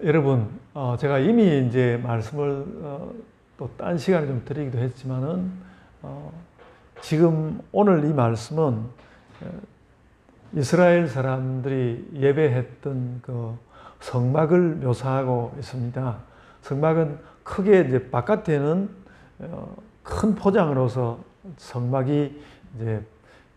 여러분, 제가 이미 이제 말씀을 또 딴 시간에 좀 드리기도 했지만은 지금 오늘 이 말씀은 이스라엘 사람들이 예배했던 그 성막을 묘사하고 있습니다. 성막은 크게 이제 바깥에는 큰 포장으로서 성막이 이제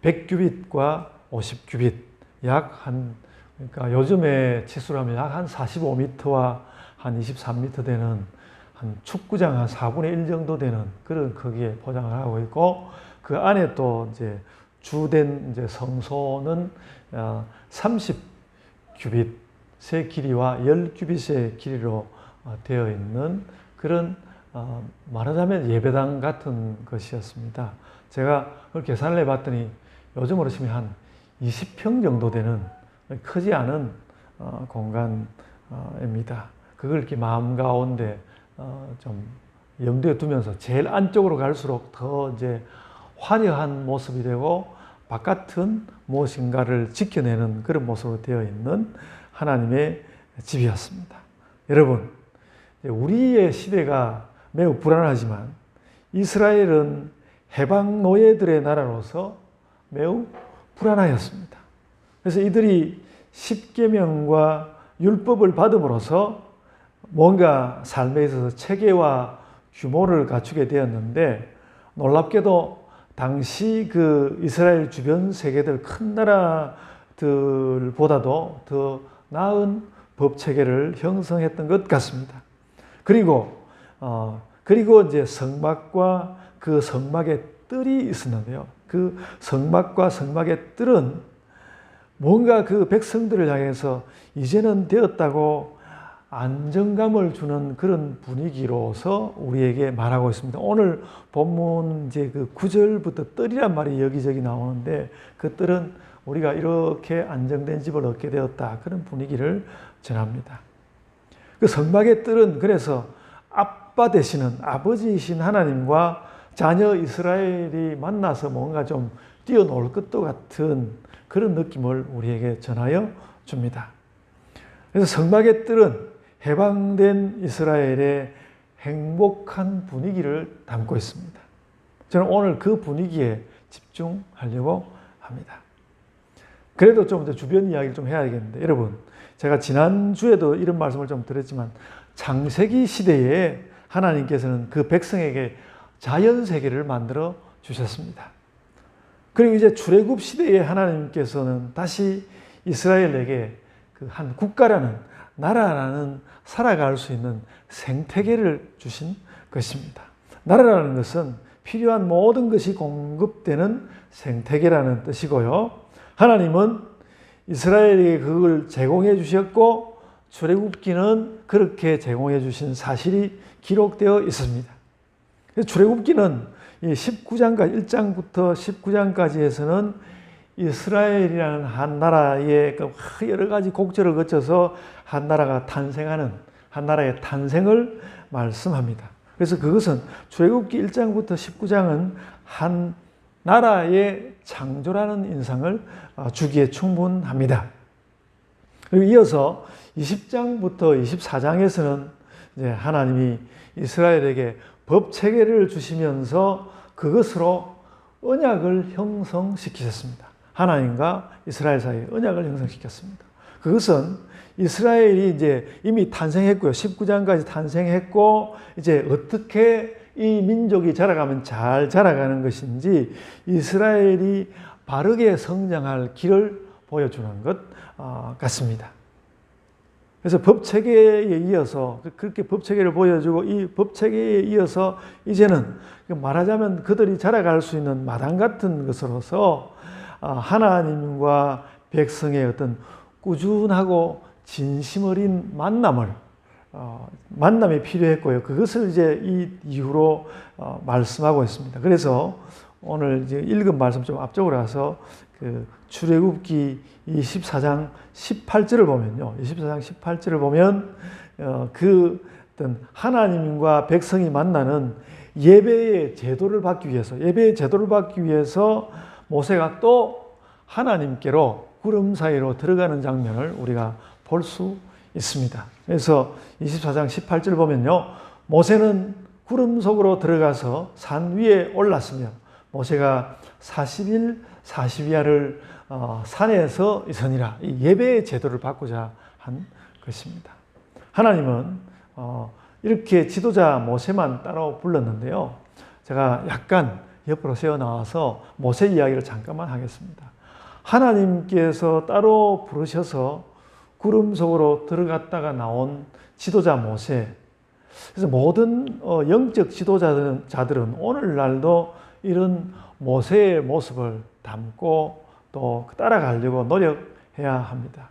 100규빗과 50규빗, 그러니까 요즘에 치수로 하면 약 한 45m와 한 23m 되는 한 축구장 한 4분의 1 정도 되는 그런 크기에 포장을 하고 있고, 그 안에 또 이제 주된 이제 성소는 30규빗의 길이와 10규빗의 길이로 되어 있는 그런 말하자면 예배당 같은 것이었습니다. 제가 그걸 계산을 해봤더니 요즘으로 치면 한 20평 정도 되는 크지 않은 공간입니다. 그걸 이렇게 마음 가운데 좀 염두에 두면서 제일 안쪽으로 갈수록 더 이제 화려한 모습이 되고 바깥은 무엇인가를 지켜내는 그런 모습으로 되어 있는 하나님의 집이었습니다. 여러분, 우리의 시대가 매우 불안하지만 이스라엘은 해방 노예들의 나라로서 매우 불안하였습니다. 그래서 이들이 십계명과 율법을 받음으로써 뭔가 삶에 있어서 체계와 규모를 갖추게 되었는데, 놀랍게도 당시 그 이스라엘 주변 세계들 큰 나라들보다도 더 나은 법 체계를 형성했던 것 같습니다. 그리고 이제 성막과 그 성막의 뜰이 있었는데요. 그 성막과 성막의 뜰은 뭔가 그 백성들을 향해서 이제는 되었다고 안정감을 주는 그런 분위기로서 우리에게 말하고 있습니다. 오늘 본문 이제 그 9절부터 뜰이란 말이 여기저기 나오는데, 그 뜰은 우리가 이렇게 안정된 집을 얻게 되었다, 그런 분위기를 전합니다. 그 성막의 뜰은 그래서 아빠 되시는 아버지이신 하나님과 자녀 이스라엘이 만나서 뭔가 좀 뛰어놀 것도 같은 그런 느낌을 우리에게 전하여 줍니다. 그래서 성막의 뜰은 해방된 이스라엘의 행복한 분위기를 담고 있습니다. 저는 오늘 그 분위기에 집중하려고 합니다. 그래도 좀 더 주변 이야기를 좀 해야겠는데, 여러분, 제가 지난주에도 이런 말씀을 좀 드렸지만 창세기 시대에 하나님께서는 그 백성에게 자연세계를 만들어 주셨습니다. 그리고 이제 출애굽 시대에 하나님께서는 다시 이스라엘에게 그 한 국가라는, 나라라는 살아갈 수 있는 생태계를 주신 것입니다. 나라라는 것은 필요한 모든 것이 공급되는 생태계라는 뜻이고요. 하나님은 이스라엘에게 그걸 제공해 주셨고, 출애굽기는 그렇게 제공해 주신 사실이 기록되어 있습니다. 출애굽기는 19장까지, 1장부터 19장까지에서는 이스라엘이라는 한 나라의 여러 가지 곡절을 거쳐서 한 나라가 탄생하는, 한 나라의 탄생을 말씀합니다. 그래서 그것은 출애굽기 1장부터 19장은 한 나라의 창조라는 인상을 주기에 충분합니다. 그리고 이어서 20장부터 24장에서는 이제 하나님이 이스라엘에게 법 체계를 주시면서 그것으로 언약을 형성시키셨습니다. 하나님과 이스라엘 사이에 언약을 형성시켰습니다. 그것은 이스라엘이 이제 이미 탄생했고요. 19장까지 탄생했고, 이제 어떻게 이 민족이 자라가면 잘 자라가는 것인지 이스라엘이 바르게 성장할 길을 보여주는 것 같습니다. 그래서 법체계에 이어서 그렇게 법체계를 보여주고, 이 법체계에 이어서 이제는 말하자면 그들이 자라갈 수 있는 마당 같은 것으로서 하나님과 백성의 어떤 꾸준하고 진심 어린 만남이 필요했고요. 그것을 이제 이 이후로 말씀하고 있습니다. 그래서 오늘 이제 읽은 말씀 좀 앞쪽으로 가서 그 출애굽기 24장 18절을 보면요. 24장 18절을 보면 그 어떤 하나님과 백성이 만나는 예배의 제도를 받기 위해서 모세가 또 하나님께로 구름 사이로 들어가는 장면을 우리가 볼 수 있습니다. 그래서 24장 18절 보면요. 모세는 구름 속으로 들어가서 산 위에 올랐으며 모세가 40일 40야를 산에서 있으니라. 이 예배의 제도를 바꾸자 한 것입니다. 하나님은 이렇게 지도자 모세만 따로 불렀는데요. 제가 약간 옆으로 세워 나와서 모세 이야기를 잠깐만 하겠습니다. 하나님께서 따로 부르셔서 구름 속으로 들어갔다가 나온 지도자 모세. 그래서 모든 영적 지도자들은 오늘날도 이런 모세의 모습을 담고 또 따라가려고 노력해야 합니다.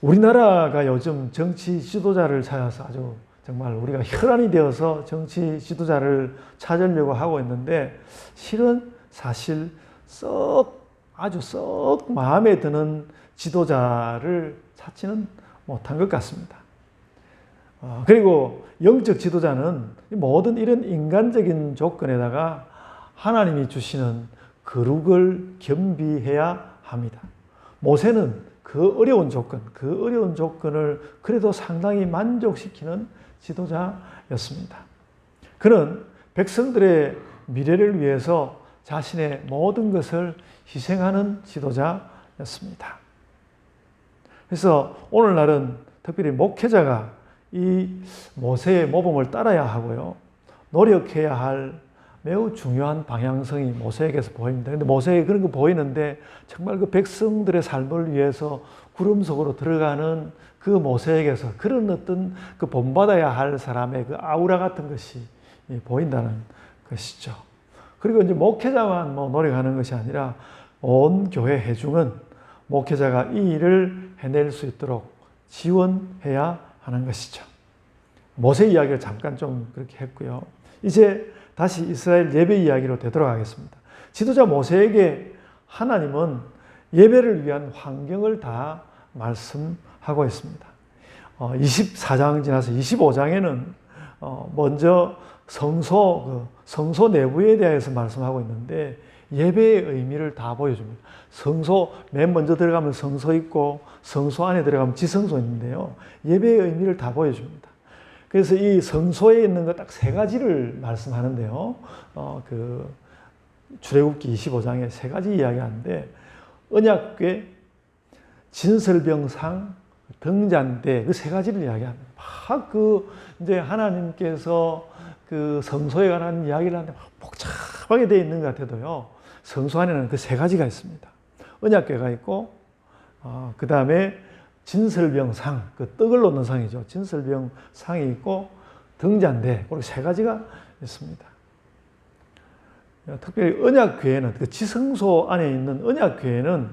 우리나라가 요즘 정치 지도자를 찾아서 아주 정말 우리가 혈안이 되어서 정치 지도자를 찾으려고 하고 있는데 실은 사실 아주 썩 마음에 드는 지도자를 찾지는 못한 것 같습니다. 그리고 영적 지도자는 모든 이런 인간적인 조건에다가 하나님이 주시는 거룩을 겸비해야 합니다. 모세는 그 어려운 조건을 그래도 상당히 만족시키는 지도자였습니다. 그는 백성들의 미래를 위해서 자신의 모든 것을 희생하는 지도자였습니다. 그래서 오늘날은 특별히 목회자가 이 모세의 모범을 따라야 하고요. 노력해야 할 매우 중요한 방향성이 모세에게서 보입니다. 그런데 모세에게 그런 거 보이는데 정말 그 백성들의 삶을 위해서 구름 속으로 들어가는 그 모세에게서 그런 어떤 그 본받아야 할 사람의 그 아우라 같은 것이 보인다는 것이죠. 그리고 이제 목회자만 노력하는 것이 아니라 온 교회 회중은 목회자가 이 일을 해낼 수 있도록 지원해야 하는 것이죠. 모세 이야기를 잠깐 좀 그렇게 했고요. 이제 다시 이스라엘 예배 이야기로 되돌아가겠습니다. 지도자 모세에게 하나님은 예배를 위한 환경을 다 말씀하고 있습니다. 24장 지나서 25장에는 먼저 성소 내부에 대해서 말씀하고 있는데 예배의 의미를 다 보여줍니다. 성소 맨 먼저 들어가면 성소 있고 성소 안에 들어가면 지성소 있는데요. 예배의 의미를 다 보여줍니다. 그래서 이 성소에 있는 것 딱 세 가지를 말씀하는데요. 출애굽기 25장에 세 가지 이야기하는데 언약궤, 진설병상, 등잔대 그 세 가지를 이야기합니다. 막 이제 하나님께서 그 성소에 관한 이야기를 하는데 막 복잡하게 되어 있는 것 같아도요. 성소 안에는 그 세 가지가 있습니다. 언약궤가 있고, 그 다음에 진설병상, 그 떡을 놓는 상이죠. 진설병상이 있고, 등잔대, 그리고 세 가지가 있습니다. 특별히 언약궤에는, 그 지성소 안에 있는 언약궤에는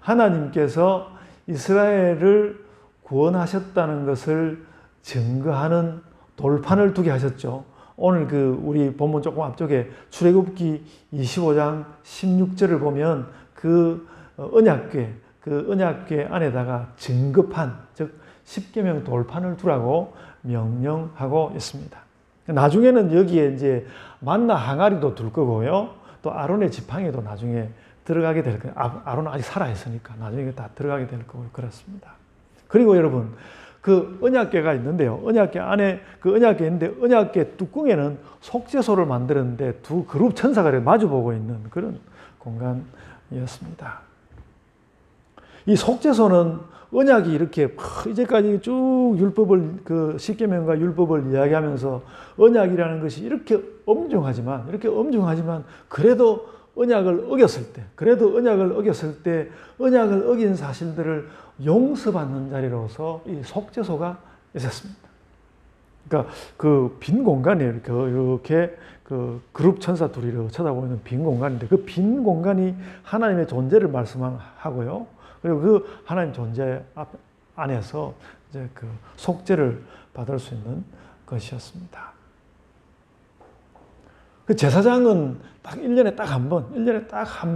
하나님께서 이스라엘을 구원하셨다는 것을 증거하는 돌판을 두게 하셨죠. 오늘 우리 본문 조금 앞쪽에 출애굽기 25장 16절을 보면 그 언약궤 안에다가 증거판, 즉 십계명 돌판을 두라고 명령하고 있습니다. 나중에는 여기에 이제 만나 항아리도 둘 거고요. 또 아론의 지팡이도 나중에 들어가게 될 거예요. 아론은 아직 살아있으니까 나중에 다 들어가게 될 거고 그렇습니다. 그리고 여러분, 그 언약궤가 있는데요. 언약궤 안에 그 언약궤 있는데 언약궤 뚜껑에는 속죄소를 만들었는데 두 그룹 천사가 마주보고 있는 그런 공간이었습니다. 이 속죄소는 언약이 이렇게 이제까지 쭉 율법을 십계명과 율법을 이야기하면서 언약이라는 것이 이렇게 엄중하지만 그래도 언약을 어겼을 때 언약을 어긴 사실들을 용서받는 자리로서 이 속죄소가 있었습니다. 그러니까 그 빈 공간에 이렇게 그 그룹 천사 둘이 쳐다보고 있는 빈 공간인데 그 빈 공간이 하나님의 존재를 말씀하고요. 그리고 그 하나님 존재 안에서 이제 그 속죄를 받을 수 있는 것이었습니다. 그 제사장은 딱 1년에 딱 한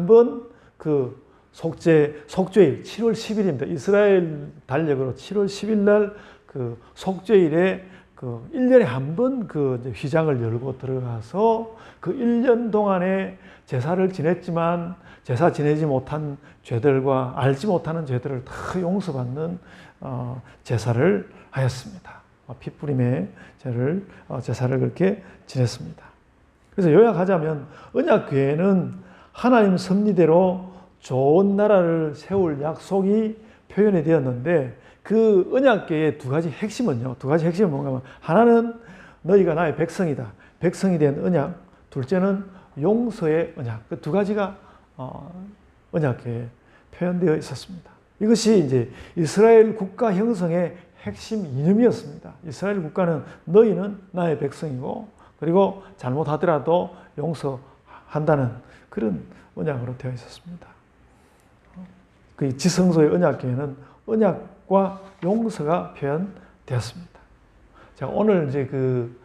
번 그 속죄일 7월 10일입니다. 이스라엘 달력으로 7월 10일 날 그 속죄일에 그 1년에 한 번 그 휘장을 열고 들어가서 그 1년 동안에 제사를 지냈지만 제사 지내지 못한 죄들과 알지 못하는 죄들을 다 용서받는 제사를 하였습니다. 피뿌림의 제사를 그렇게 지냈습니다. 그래서 요약하자면 언약궤에는 하나님 섭리대로 좋은 나라를 세울 약속이 표현이 되었는데 그 언약궤의 두 가지 핵심은 뭔가 하면 하나는 너희가 나의 백성이다. 백성이 된 언약. 둘째는 용서의 언약. 그 두 가지가 언약궤에 표현되어 있었습니다. 이것이 이제 이스라엘 국가 형성의 핵심 이념이었습니다. 이스라엘 국가는 너희는 나의 백성이고 그리고 잘못하더라도 용서한다는 그런 언약으로 되어 있었습니다. 그 지성소의 언약궤에는 언약과 용서가 표현되었습니다. 자, 오늘 이제 그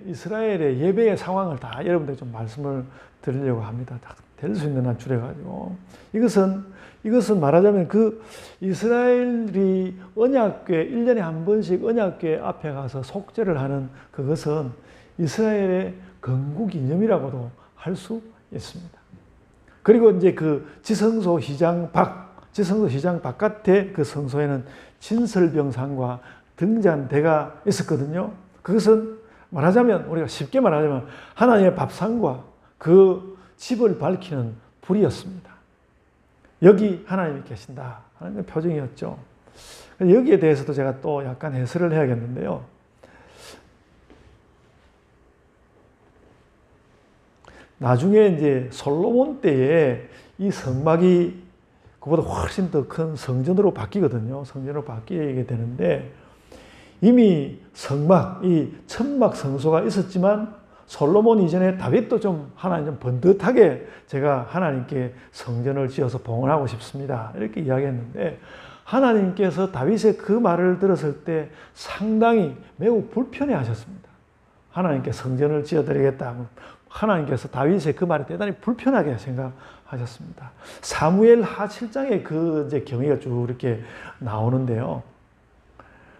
이스라엘의 예배의 상황을 다 여러분들 좀 말씀을 드리려고 합니다. 다 될 수 있는 한 줄여가지고. 이것은 말하자면 그 이스라엘이 언약궤 1년에 한 번씩 언약궤 앞에 가서 속죄를 하는 그것은 이스라엘의 건국 이념이라고도 할 수 있습니다. 그리고 이제 그 지성소 시장 바깥에 그 성소에는 진설병상과 등잔대가 있었거든요. 그것은 우리가 쉽게 말하자면 하나님의 밥상과 그 집을 밝히는 불이었습니다. 여기 하나님이 계신다 하는 표정이었죠. 여기에 대해서도 제가 또 약간 해설을 해야겠는데요. 나중에 이제 솔로몬 때에 이 성막이 그보다 훨씬 더 큰 성전으로 바뀌거든요. 성전으로 바뀌게 되는데 이미 이 천막 성소가 있었지만 솔로몬 이전에 다윗도 하나님 좀 번듯하게 제가 하나님께 성전을 지어서 봉헌하고 싶습니다. 이렇게 이야기했는데 하나님께서 다윗의 그 말을 들었을 때 상당히 매우 불편해 하셨습니다. 하나님께 성전을 지어드리겠다. 하나님께서 다윗의 그 말에 대단히 불편하게 생각하셨습니다. 사무엘 하 7장에 그 이제 경위가 쭉 이렇게 나오는데요.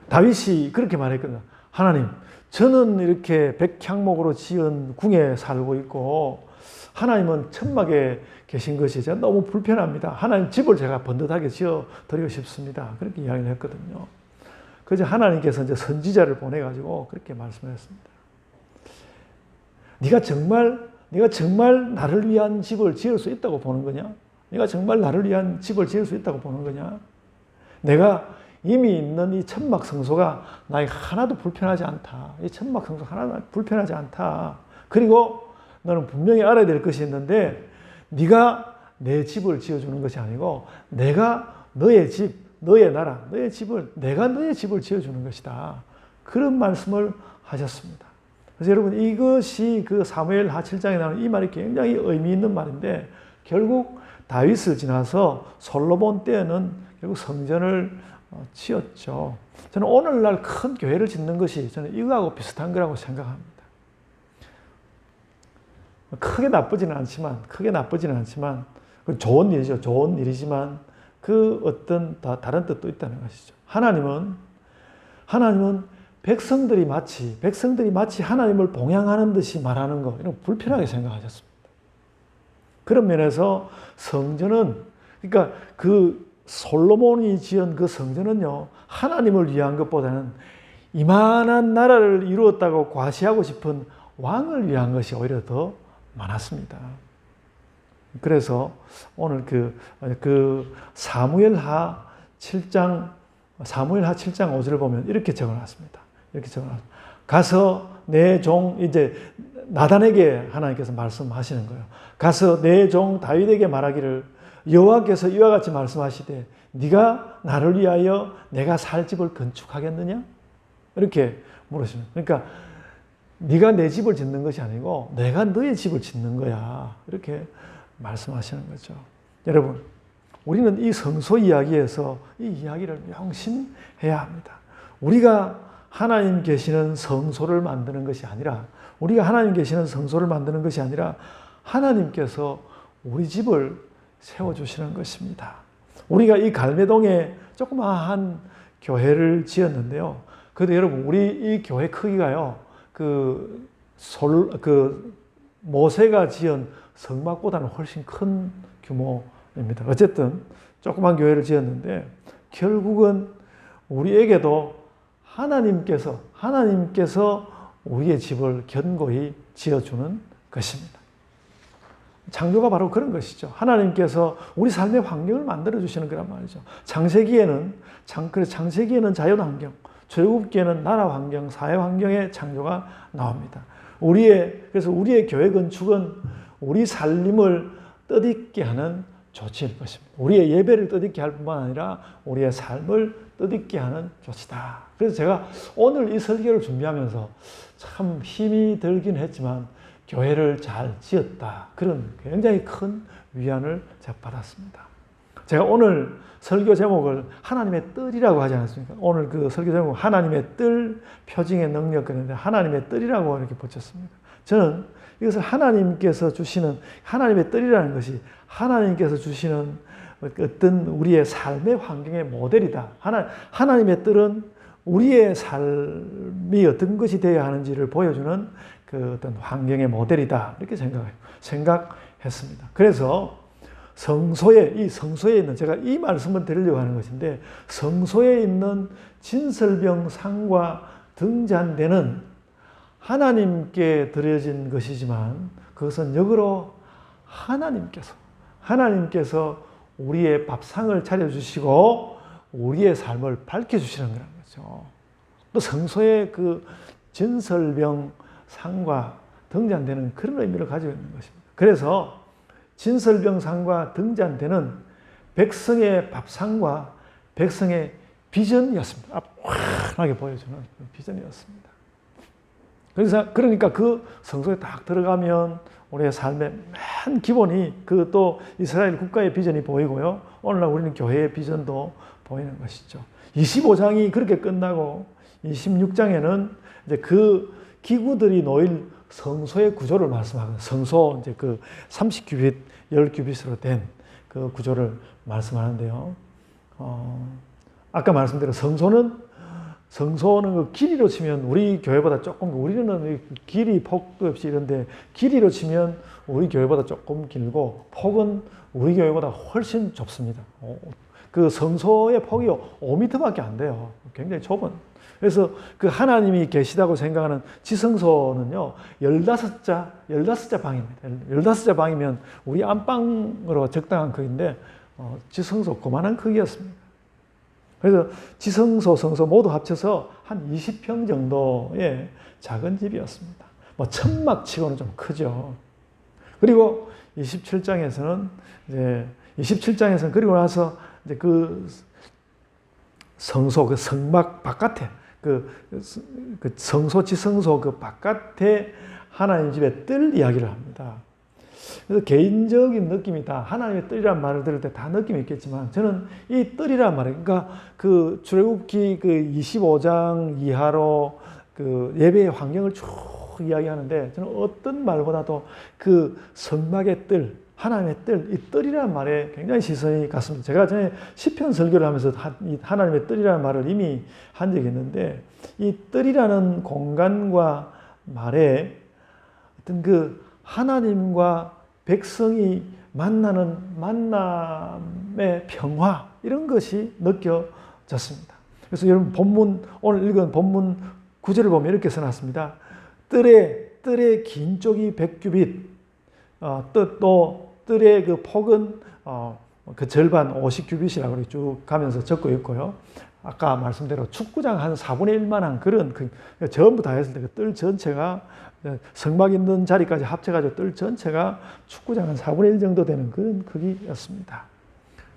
다윗이 그렇게 말했거든요. 하나님, 저는 이렇게 백향목으로 지은 궁에 살고 있고 하나님은 천막에 계신 것이 제가 너무 불편합니다. 하나님 집을 제가 번듯하게 지어 드리고 싶습니다. 그렇게 이야기를 했거든요. 그래서 하나님께서 이제 선지자를 보내가지고 그렇게 말씀하셨습니다. 네가 정말 나를 위한 집을 지을 수 있다고 보는 거냐? 네가 정말 나를 위한 집을 지을 수 있다고 보는 거냐? 내가 이미 있는 이 천막 성소가 나에게 하나도 불편하지 않다. 이 천막 성소 하나도 불편하지 않다. 그리고 너는 분명히 알아야 될 것이 있는데 네가 내 집을 지어주는 것이 아니고 내가 너의 집, 너의 나라, 너의 집을 내가 너의 집을 지어주는 것이다. 그런 말씀을 하셨습니다. 그래서 여러분 이것이 그 사무엘 하 7장에 나오는 이 말이 굉장히 의미 있는 말인데 결국 다윗을 지나서 솔로몬 때에는 결국 성전을 지었죠. 저는 오늘날 큰 교회를 짓는 것이 저는 이거하고 비슷한 거라고 생각합니다. 크게 나쁘지는 않지만 좋은 일이죠. 좋은 일이지만 그 어떤 다른 뜻도 있다는 것이죠. 하나님은 백성들이 마치 하나님을 봉양하는 듯이 말하는 거 이런 불편하게 생각하셨습니다. 그런 면에서 성전은 그러니까 그 솔로몬이 지은 그 성전은요 하나님을 위한 것보다는 이만한 나라를 이루었다고 과시하고 싶은 왕을 위한 것이 오히려 더 많았습니다. 그래서 오늘 그 사무엘하 7장 5절을 보면 이렇게 적어놨습니다. 가서 내 종 이제 나단에게 하나님께서 말씀하시는 거예요. 가서 내 종 다윗에게 말하기를 여호와께서 이와 같이 말씀하시되 네가 나를 위하여 내가 살 집을 건축하겠느냐? 이렇게 물으시는. 그러니까 네가 내 집을 짓는 것이 아니고 내가 너의 집을 짓는 거야. 이렇게 말씀하시는 거죠. 여러분, 우리는 이 성소 이야기에서 이 이야기를 명심해야 합니다. 우리가 하나님 계시는 성소를 만드는 것이 아니라 하나님께서 우리 집을 세워주시는 것입니다. 우리가 이 갈매동에 조그마한 교회를 지었는데요. 그런데 여러분, 우리 이 교회 크기가요, 모세가 지은 성막보다는 훨씬 큰 규모입니다. 어쨌든 조그만 교회를 지었는데 결국은 우리에게도 하나님께서 우리의 집을 견고히 지어주는 것입니다. 창조가 바로 그런 것이죠. 하나님께서 우리 삶의 환경을 만들어주시는 거란 말이죠. 창세기에는 자연환경, 출애굽기에는 나라 환경, 사회 환경의 창조가 나옵니다. 그래서 우리의 교회 건축은 우리 삶을 뜻있게 하는 조치일 것입니다. 우리의 예배를 뜻있게 할 뿐만 아니라 우리의 삶을 뜻있게 하는 조치다. 그래서 제가 오늘 이 설교를 준비하면서 참 힘이 들긴 했지만 교회를 잘 지었다. 그런 굉장히 큰 위안을 제가 받았습니다. 제가 오늘 설교 제목을 하나님의 뜰이라고 하지 않았습니까? 오늘 그 설교 제목 하나님의 뜰, 표징의 능력, 그런데 하나님의 뜰이라고 이렇게 붙였습니다. 저는 이것을 하나님께서 주시는 하나님의 뜰이라는 것이 하나님께서 주시는 어떤 우리의 삶의 환경의 모델이다. 하나님의 뜰은 우리의 삶이 어떤 것이 되어야 하는지를 보여주는 그 어떤 환경의 모델이다. 이렇게 생각했습니다. 그래서 성소에 있는, 제가 이 말씀을 드리려고 하는 것인데, 성소에 있는 진설병 상과 등잔대는 하나님께 드려진 것이지만 그것은 역으로 하나님께서 우리의 밥상을 차려주시고 우리의 삶을 밝혀주시는 거라는 거죠. 또 성소의 그 진설병 상과 등잔대는 그런 의미를 가지고 있는 것입니다. 그래서 진설병 상과 등잔대는 백성의 밥상과 백성의 비전이었습니다. 환하게 보여주는 비전이었습니다. 그러니까 그 성소에 딱 들어가면 우리의 삶의 맨 기본이 그 또 이스라엘 국가의 비전이 보이고요. 오늘날 우리는 교회의 비전도 보이는 것이죠. 25장이 그렇게 끝나고 26장에는 이제 그 기구들이 놓일 성소의 구조를 말씀하거든요. 성소 이제 그 30규빗, 10규빗으로 된 그 구조를 말씀하는데요. 아까 말씀드린 성소는 그 길이로 치면 우리 교회보다 조금, 우리는 길이 폭도 없이 이런데 길이로 치면 우리 교회보다 조금 길고 폭은 우리 교회보다 훨씬 좁습니다. 그 성소의 폭이 5m밖에 안 돼요. 굉장히 좁은. 그래서 그 하나님이 계시다고 생각하는 지성소는요, 15자 방입니다. 15자 방이면 우리 안방으로 적당한 크기인데, 지성소 그만한 크기였습니다. 그래서 지성소, 성소 모두 합쳐서 한 20평 정도의 작은 집이었습니다. 뭐 천막치고는 좀 크죠. 그리고 27장에서는 그리고 나서 이제 그 성소, 그 성막 바깥에 그 성소, 지성소 그 바깥에 하나님 집의 뜰 이야기를 합니다. 그래서 개인적인 느낌이 다 하나님의 뜰이라는 말을 들을 때 다 느낌이 있겠지만 저는 이 뜰이라는 말, 그러니까 그 출애굽기 그 25장 이하로 그 예배의 환경을 쭉 이야기하는데 저는 어떤 말보다도 그 성막의 뜰, 하나님의 뜰, 이 뜰이라는 말에 굉장히 시선이 갔습니다. 제가 전에 시편 설교를 하면서 이 하나님의 뜰이라는 말을 이미 한 적이 있는데 이 뜰이라는 공간과 말에 어떤 그 하나님과 백성이 만나는 만남의 평화, 이런 것이 느껴졌습니다. 그래서 여러분 오늘 읽은 본문 9절을 보면 이렇게 써놨습니다. 뜰의 긴 쪽이 100규빗, 또 뜰의 그 폭은 그 절반 50규빗이라고 쭉 가면서 적고 있고요. 아까 말씀대로 축구장 한 4분의 1만한 그런 전부 다 했을 때 그 뜰 전체가 성막 있는 자리까지 합쳐가지고 뜰 전체가 축구장 한 4분의 1 정도 되는 그런 크기였습니다.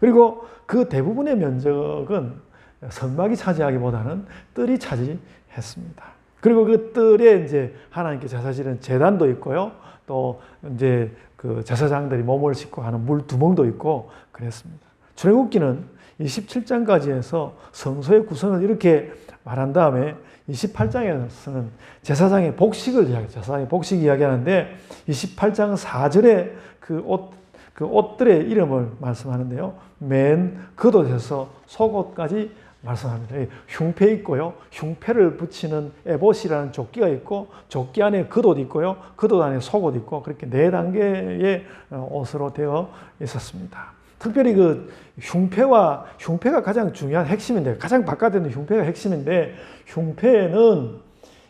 그리고 그 대부분의 면적은 성막이 차지하기보다는 뜰이 차지했습니다. 그리고 그 뜰에 이제 하나님께 제사지는 제단도 있고요. 또 이제 그 제사장들이 몸을 씻고 하는 물두멍도 있고 그랬습니다. 출애굽기는 27장까지 해서 성소의 구성을 이렇게 말한 다음에 28장에서는 제사장의 복식을 이야기하는데 28장 4절에 그 옷들의 이름을 말씀하는데요. 맨 겉옷에서 속옷까지 말씀합니다. 흉패 있고요. 흉패를 붙이는 에봇이라는 조끼가 있고 조끼 안에 겉옷 있고요. 겉옷 안에 속옷 있고 그렇게 4단계의 옷으로 되어 있었습니다. 특별히 그 흉패가 가장 중요한 핵심인데, 가장 바깥에 있는 흉패가 핵심인데, 흉패에는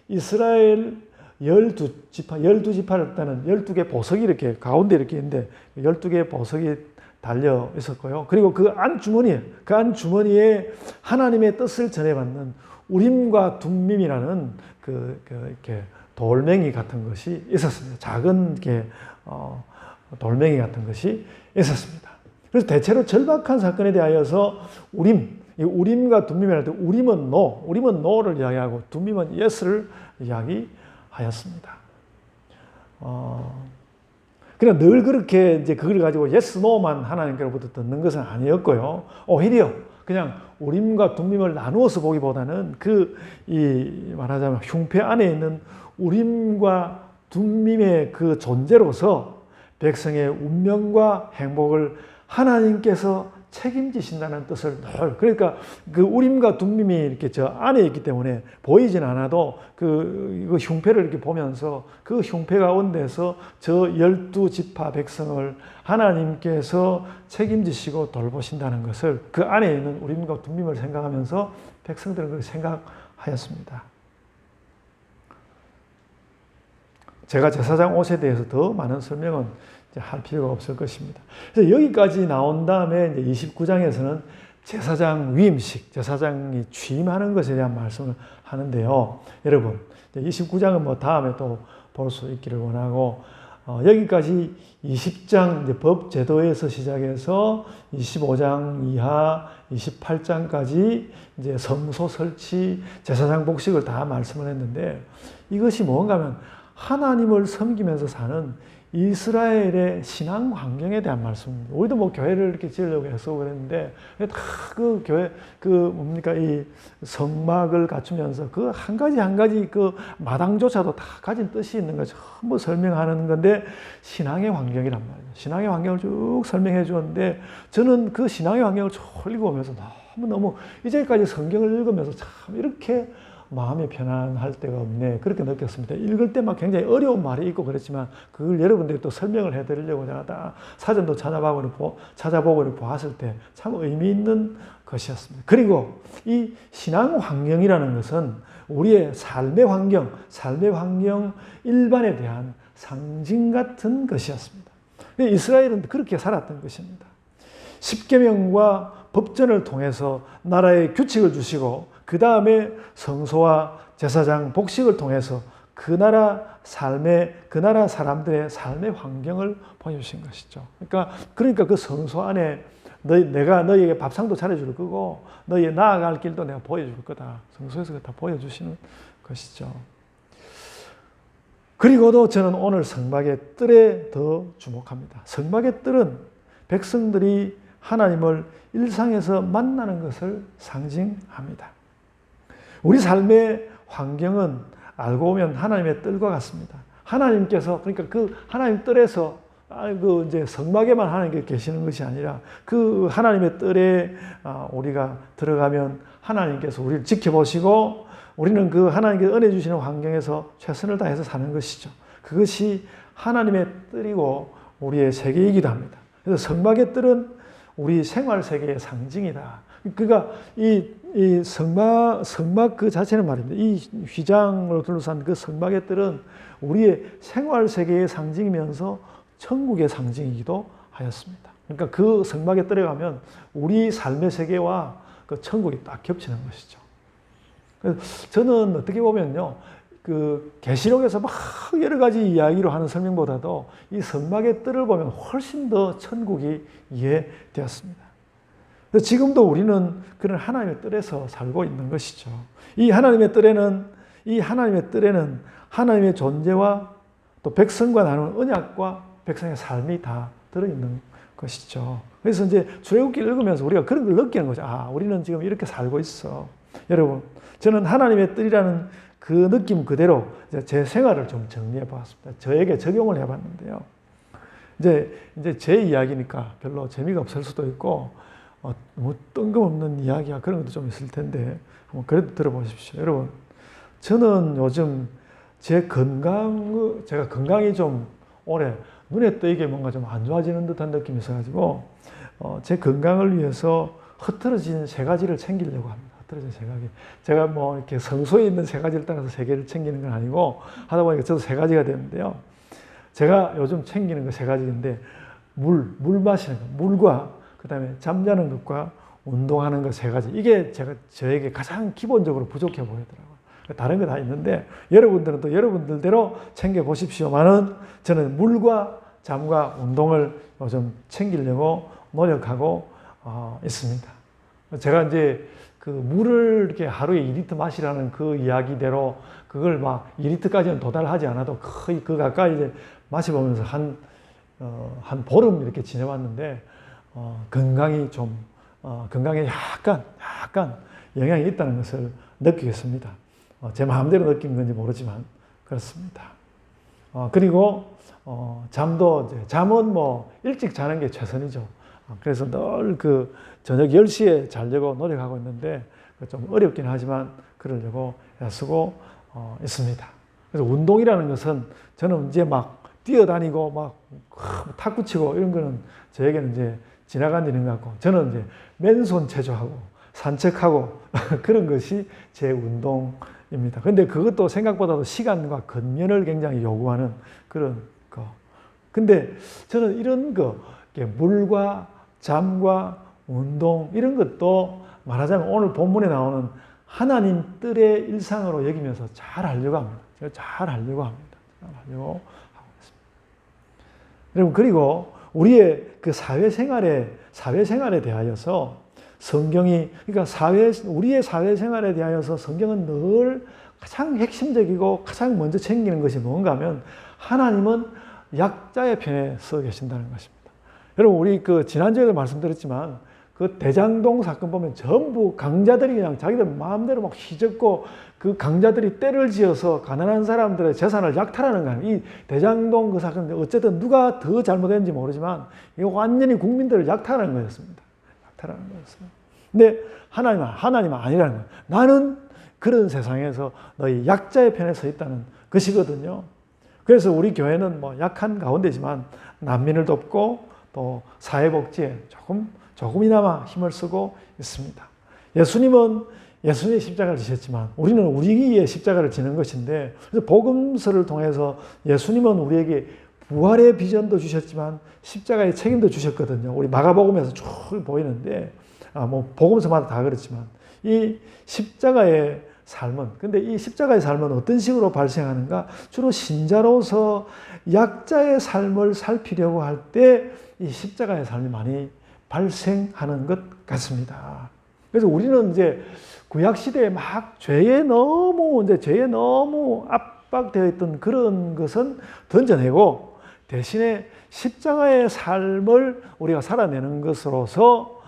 이스라엘 12지파를 따는 12개 보석이 이렇게 가운데 이렇게 있는데, 12개의 보석이 달려 있었고요. 그리고 그 안주머니에 하나님의 뜻을 전해받는 우림과 둠밈이라는 이렇게 돌멩이 같은 것이 있었습니다. 작은 돌멩이 같은 것이 있었습니다. 그래서 대체로 절박한 사건에 대하여서 우림과 둠밈이랄 때 우림은 no를 이야기하고 둠밈은 yes를 이야기하였습니다. 그냥 늘 그렇게 이제 그걸 가지고 yes, no만 하나님께로부터 듣는 것은 아니었고요. 오히려 그냥 우림과 둠밈을 나누어서 보기보다는 말하자면 흉패 안에 있는 우림과 둠밈의 그 존재로서 백성의 운명과 행복을 하나님께서 책임지신다는 뜻을 그러니까 그 우림과 둠밈이 이렇게 저 안에 있기 때문에 보이진 않아도 그 흉패를 이렇게 보면서 그 흉패 가운데서 저 12지파 백성을 하나님께서 책임지시고 돌보신다는 것을 그 안에 있는 우림과 둠밈을 생각하면서 백성들은 그렇게 생각하였습니다. 제가 제사장 옷에 대해서 더 많은 설명은 할 필요가 없을 것입니다. 그래서 여기까지 나온 다음에 이제 29장에서는 제사장 위임식, 제사장이 취임하는 것에 대한 말씀을 하는데요. 여러분, 29장은 뭐 다음에 또 볼 수 있기를 원하고, 여기까지 20장 이제 법 제도에서 시작해서 25장 이하 28장까지 이제 성소 설치, 제사장 복식을 다 말씀을 했는데, 이것이 뭔가 하면 하나님을 섬기면서 사는 이스라엘의 신앙 환경에 대한 말씀입니다. 우리도 뭐 교회를 이렇게 지으려고 해서 그랬는데, 다 그 교회, 이 성막을 갖추면서 그 한 가지 그 마당조차도 다 가진 뜻이 있는 거 전부 설명하는 건데, 신앙의 환경이란 말이에요. 신앙의 환경을 쭉 설명해 주었는데, 저는 그 신앙의 환경을 쭉 읽어보면서 너무 이제까지 성경을 읽으면서 참 이렇게 마음이 편안할 데가 없네, 그렇게 느꼈습니다. 읽을 때 막 굉장히 어려운 말이 있고 그렇지만 그걸 여러분들이 또 설명을 해드리려고 제가 다 사전도 찾아보고 보았을 때 참 의미 있는 것이었습니다. 그리고 이 신앙 환경이라는 것은 우리의 삶의 환경 일반에 대한 상징 같은 것이었습니다. 이스라엘은 그렇게 살았던 것입니다. 십계명과 법전을 통해서 나라의 규칙을 주시고, 그 다음에 성소와 제사장 복식을 통해서 그 나라 사람들의 삶의 환경을 보여주신 것이죠. 그러니까 그 성소 안에 내가 너희에게 밥상도 차려줄 거고, 너희 나아갈 길도 내가 보여줄 거다. 성소에서 다 보여주시는 것이죠. 그리고도 저는 오늘 성막의 뜰에 더 주목합니다. 성막의 뜰은 백성들이 하나님을 일상에서 만나는 것을 상징합니다. 우리 삶의 환경은 알고 보면 하나님의 뜰과 같습니다. 하나님께서, 그러니까 그 하나님 뜰에서 이제 성막에만 하나님께 계시는 것이 아니라 그 하나님의 뜰에 우리가 들어가면 하나님께서 우리를 지켜보시고, 우리는 그 하나님께서 은혜 주시는 환경에서 최선을 다해서 사는 것이죠. 그것이 하나님의 뜰이고 우리의 세계이기도 합니다. 그래서 성막의 뜰은 우리 생활 세계의 상징이다. 그러니까 이 성막 그 자체는 말입니다. 이 휘장으로 둘러싼 그 성막의 뜰은 우리의 생활 세계의 상징이면서 천국의 상징이기도 하였습니다. 그러니까 그 성막에 들어가면 우리 삶의 세계와 그 천국이 딱 겹치는 것이죠. 그래서 저는 어떻게 보면요, 그 계시록에서 막 여러 가지 이야기로 하는 설명보다도 이 성막의 뜰을 보면 훨씬 더 천국이 이해되었습니다. 그래서 지금도 우리는 그런 하나님의 뜰에서 살고 있는 것이죠. 이 하나님의 뜰에는 하나님의 존재와 또 백성과 나누는 언약과 백성의 삶이 다 들어있는 것이죠. 그래서 이제 출애굽기 읽으면서 우리가 그런 걸 느끼는 거죠. 우리는 지금 이렇게 살고 있어. 여러분, 저는 하나님의 뜰이라는 그 느낌 그대로 제 생활을 좀 정리해 보았습니다. 저에게 적용을 해 봤는데요. 이제 제 이야기니까 별로 재미가 없을 수도 있고, 뭐 뜬금없는 이야기야 그런 것도 좀 있을 텐데, 한번 그래도 들어보십시오. 여러분, 저는 요즘 제가 건강이 좀 올해 눈에 띄게 뭔가 좀 안 좋아지는 듯한 느낌이 있어가지고 제 건강을 위해서 흐트러진 세 가지를 챙기려고 합니다. 흐트러진 세 가지. 제가 뭐 이렇게 성소에 있는 세 가지를 따라서 세 개를 챙기는 건 아니고 하다 보니까 저도 세 가지가 되는데요. 제가 요즘 챙기는 거 세 가지인데 물 마시는 거, 물과 그다음에 잠자는 것과 운동하는 거 세 가지. 이게 저에게 가장 기본적으로 부족해 보이더라고요. 다른 거 다 있는데 여러분들은 또 여러분들대로 챙겨 보십시오만은 저는 물과 잠과 운동을 요즘 챙기려고 노력하고 있습니다. 제가 이제 그 물을 이렇게 하루에 2리터 마시라는 그 이야기대로 그걸 막 2리터까지는 도달하지 않아도 거의 그 가까이 이제 마셔보면서 한 보름 이렇게 지내왔는데 건강에 약간 영향이 있다는 것을 느끼겠습니다. 제 마음대로 느낀 건지 모르지만 그렇습니다. 그리고 잠은 뭐 일찍 자는 게 최선이죠. 그래서 늘 그 저녁 10시에 자려고 노력하고 있는데 좀 어렵긴 하지만 그러려고 애쓰고 있습니다. 그래서 운동이라는 것은 저는 이제 막 뛰어다니고 막 탁구 치고 이런 거는 저에게는 이제 지나간 일인 것 같고 저는 이제 맨손 체조하고 산책하고 그런 것이 제 운동입니다. 근데 그것도 생각보다도 시간과 근면을 굉장히 요구하는 그런 거. 근데 저는 이런 거, 물과 잠과 운동 이런 것도 말하자면 오늘 본문에 나오는 하나님 뜰의 일상으로 여기면서 잘 하려고 합니다. 제가 잘 하려고 합니다. 잘 하려고 하고 있습니다. 여러분, 그리고 우리의 그 사회생활에 대하여서 성경이, 그러니까 우리의 사회생활에 대하여서 성경은 늘 가장 핵심적이고 가장 먼저 챙기는 것이 뭔가 하면 하나님은 약자의 편에 서 계신다는 것입니다. 여러분, 우리 그 지난주에도 말씀드렸지만 그 대장동 사건 보면 전부 강자들이 그냥 자기들 마음대로 막 휘젓고 그 강자들이 때를 지어서 가난한 사람들의 재산을 약탈하는 거예요. 이 대장동 그 사건, 어쨌든 누가 더 잘못했는지 모르지만 이거 완전히 국민들을 약탈하는 거였습니다. 약탈하는 거였어요. 근데 하나님은 아니라는 거예요. 나는 그런 세상에서 너희 약자의 편에 서 있다는 것이거든요. 그래서 우리 교회는 뭐 약한 가운데지만 난민을 돕고 또 사회복지에 조금이나마 힘을 쓰고 있습니다. 예수님은 예수님의 십자가를 지셨지만 우리는 우리의 십자가를 지는 것인데, 그래서 복음서를 통해서 예수님은 우리에게 부활의 비전도 주셨지만 십자가의 책임도 주셨거든요. 우리 마가복음에서 쭉 보이는데, 뭐 복음서마다 다 그렇지만 이 십자가의 삶은, 근데 이 십자가의 삶은 어떤 식으로 발생하는가? 주로 신자로서 약자의 삶을 살피려고 할 때 이 십자가의 삶이 많이 발생하는 것 같습니다. 그래서 우리는 이제 구약 시대에 막 죄에 너무 압박되어 있던 그런 것은 던져내고 대신에 십자가의 삶을 우리가 살아내는 것으로서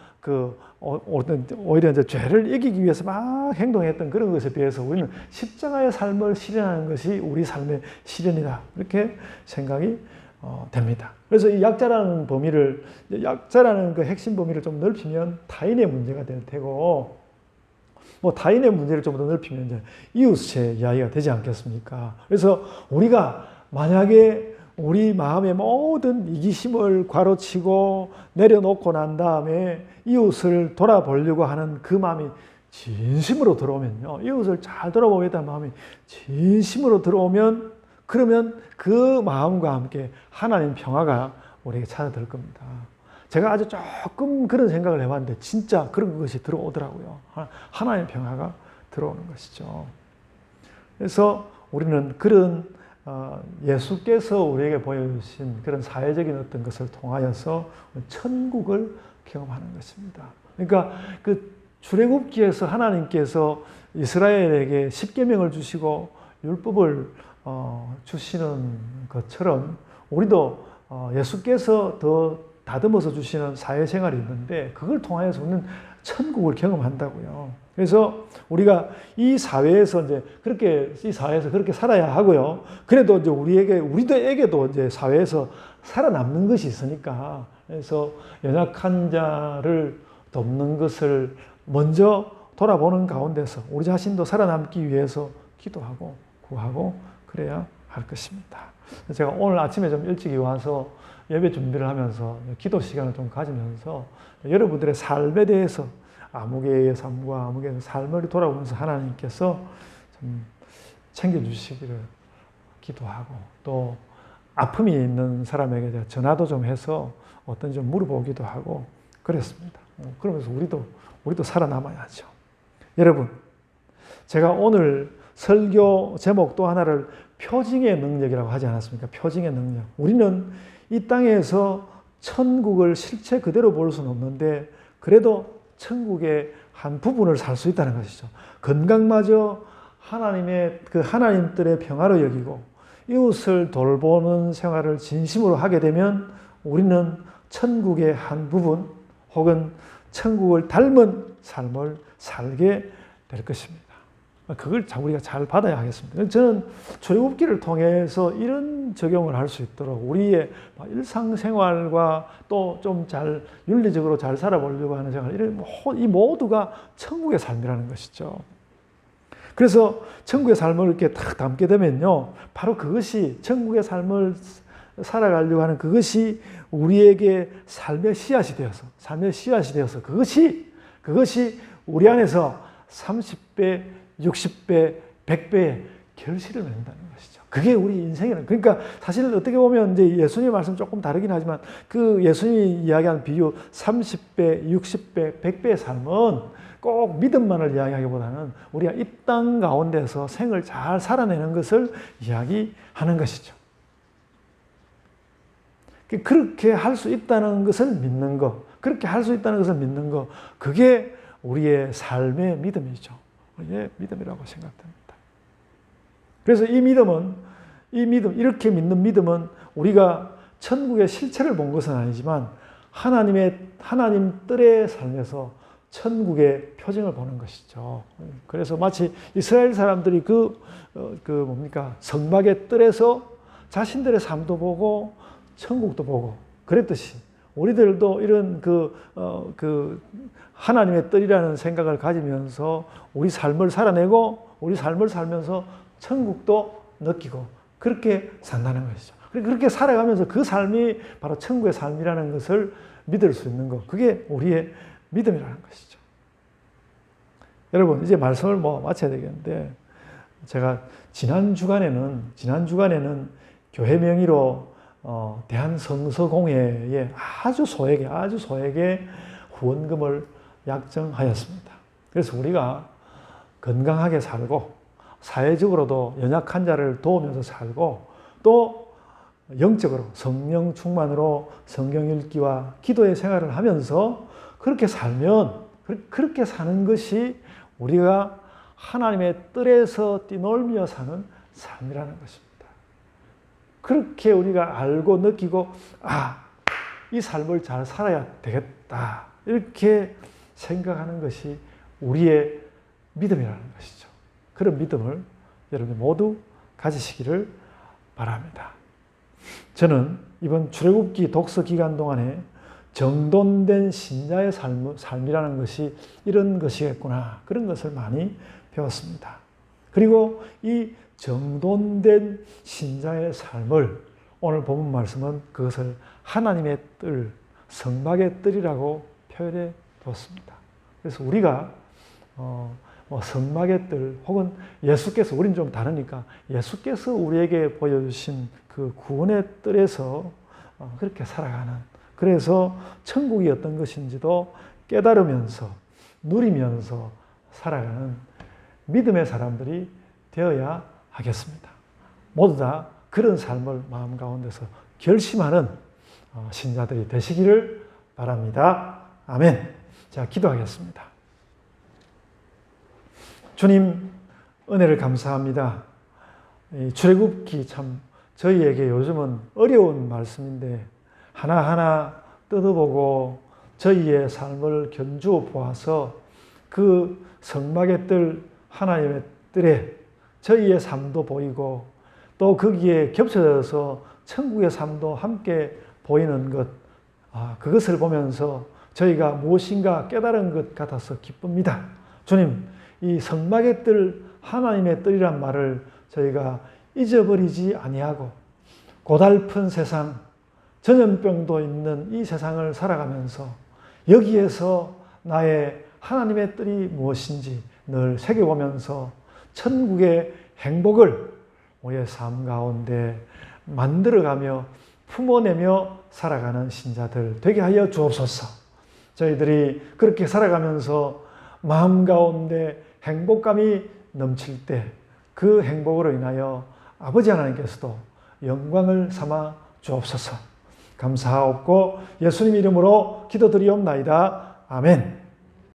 오히려 이제 죄를 이기기 위해서 막 행동했던 그런 것에 비해서 우리는 십자가의 삶을 실현하는 것이 우리 삶의 실현이다. 이렇게 생각이 됩니다. 그래서 이 약자라는 그 핵심 범위를 좀 넓히면 타인의 문제가 될 테고, 뭐 타인의 문제를 좀 더 넓히면 이제 이웃의 이야기가 되지 않겠습니까? 그래서 우리가 만약에 우리 마음의 모든 이기심을 괄호치고 내려놓고 난 다음에 이웃을 돌아보려고 하는 그 마음이 진심으로 들어오면요. 이웃을 잘 돌아보겠다는 마음이 진심으로 들어오면, 그러면 그 마음과 함께 하나님 평화가 우리에게 찾아들 겁니다. 제가 아주 조금 그런 생각을 해봤는데 진짜 그런 것이 들어오더라고요. 하나님 평화가 들어오는 것이죠. 그래서 우리는 그런 예수께서 우리에게 보여주신 그런 사회적인 어떤 것을 통하여서 천국을 경험하는 것입니다. 그러니까 그 출애굽기에서 하나님께서 이스라엘에게 십계명을 주시고 율법을 주시는 것처럼 우리도 예수께서 더 다듬어서 주시는 사회생활이 있는데 그걸 통해서 우리는 천국을 경험한다고요. 그래서 우리가 이 사회에서 그렇게 살아야 하고요. 그래도 이제 우리들에게도 이제 사회에서 살아남는 것이 있으니까, 그래서 연약한 자를 돕는 것을 먼저 돌아보는 가운데서 우리 자신도 살아남기 위해서 기도하고 구하고 그래야 할 것입니다. 제가 오늘 아침에 좀 일찍 와서 예배 준비를 하면서 기도 시간을 좀 가지면서 여러분들의 삶에 대해서 아무개의 삶과 아무개의 삶을 돌아보면서 하나님께서 좀 챙겨주시기를 기도하고 또 아픔이 있는 사람에게 전화도 좀 해서 어떤 좀 물어보기도 하고 그랬습니다. 그러면서 우리도 살아남아야죠. 여러분, 제가 오늘 설교 제목 또 하나를 표징의 능력이라고 하지 않았습니까? 표징의 능력. 우리는 이 땅에서 천국을 실체 그대로 볼 수는 없는데 그래도 천국의 한 부분을 살 수 있다는 것이죠. 건강마저 하나님의 그 하나님들의 평화로 여기고 이웃을 돌보는 생활을 진심으로 하게 되면 우리는 천국의 한 부분 혹은 천국을 닮은 삶을 살게 될 것입니다. 그걸 우리가 잘 받아야 하겠습니다. 저는 출애굽기를 통해서 이런 적용을 할 수 있도록 우리의 일상생활과 또 좀 잘 윤리적으로 잘 살아보려고 하는 생활, 이 모두가 천국의 삶이라는 것이죠. 그래서 천국의 삶을 이렇게 딱 담게 되면요, 바로 그것이 천국의 삶을 살아가려고 하는 그것이 우리에게 삶의 씨앗이 되어서 그것이 우리 안에서 30배, 60배, 100배의 결실을 맺는다는 것이죠. 그게 우리 인생이라는. 그러니까 사실 어떻게 보면 이제 예수님 말씀 조금 다르긴 하지만 그 예수님이 이야기한 비유 30배, 60배, 100배의 삶은 꼭 믿음만을 이야기하기보다는 우리가 이 땅 가운데서 생을 잘 살아내는 것을 이야기하는 것이죠. 그렇게 할 수 있다는 것을 믿는 것, 그게 우리의 삶의 믿음이죠. 우리의 믿음이라고 생각됩니다. 그래서 이렇게 믿는 믿음은 우리가 천국의 실체를 본 것은 아니지만 하나님 뜰의 삶에서 천국의 표징을 보는 것이죠. 그래서 마치 이스라엘 사람들이 성막의 뜰에서 자신들의 삶도 보고 천국도 보고 그랬듯이 우리들도 이런 하나님의 뜰이라는 생각을 가지면서 우리 삶을 살아내고 우리 삶을 살면서 천국도 느끼고 그렇게 산다는 것이죠. 그렇게 살아가면서 그 삶이 바로 천국의 삶이라는 것을 믿을 수 있는 것, 그게 우리의 믿음이라는 것이죠. 여러분, 이제 말씀을 마쳐야 되겠는데, 제가 지난 주간에는 교회 명의로 대한성서공회에 아주 소액의 후원금을 약정하였습니다. 그래서 우리가 건강하게 살고 사회적으로도 연약한 자를 도우면서 살고 또 영적으로 성령 충만으로 성경 읽기와 기도의 생활을 하면서 그렇게 사는 것이 우리가 하나님의 뜰에서 뛰놀며 사는 삶이라는 것입니다. 그렇게 우리가 알고 느끼고 이 삶을 잘 살아야 되겠다 이렇게 생각하는 것이 우리의 믿음이라는 것이죠. 그런 믿음을 여러분 모두 가지시기를 바랍니다. 저는 이번 출애굽기 독서 기간 동안에 정돈된 신자의 삶이라는 것이 이런 것이겠구나, 그런 것을 많이 배웠습니다. 그리고 이 정돈된 신자의 삶을 오늘 본문 말씀은 그것을 하나님의 뜰, 성막의 뜰이라고 표현해 두었습니다. 그래서 우리가 성막의 뜰 혹은 예수께서, 우린 좀 다르니까 예수께서 우리에게 보여주신 그 구원의 뜰에서 그렇게 살아가는, 그래서 천국이 어떤 것인지도 깨달으면서 누리면서 살아가는 믿음의 사람들이 되어야 하겠습니다. 모두 다 그런 삶을 마음 가운데서 결심하는 신자들이 되시기를 바랍니다. 아멘. 자, 기도하겠습니다. 주님, 은혜를 감사합니다. 출애굽기 참 저희에게 요즘은 어려운 말씀인데 하나하나 뜯어보고 저희의 삶을 견주어 보아서 그 성막의 뜰, 하나님의 뜰에 저희의 삶도 보이고 또 거기에 겹쳐져서 천국의 삶도 함께 보이는 것, 그것을 보면서 저희가 무엇인가 깨달은 것 같아서 기쁩니다. 주님, 이 성막의 뜰, 하나님의 뜰이란 말을 저희가 잊어버리지 아니하고 고달픈 세상, 전염병도 있는 이 세상을 살아가면서 여기에서 나의 하나님의 뜻이 무엇인지 늘 새겨보면서 천국의 행복을 우리의 삶 가운데 만들어가며 품어내며 살아가는 신자들 되게 하여 주옵소서. 저희들이 그렇게 살아가면서 마음 가운데 행복감이 넘칠 때 그 행복으로 인하여 아버지 하나님께서도 영광을 삼아 주옵소서. 감사하옵고 예수님 이름으로 기도드리옵나이다. 아멘.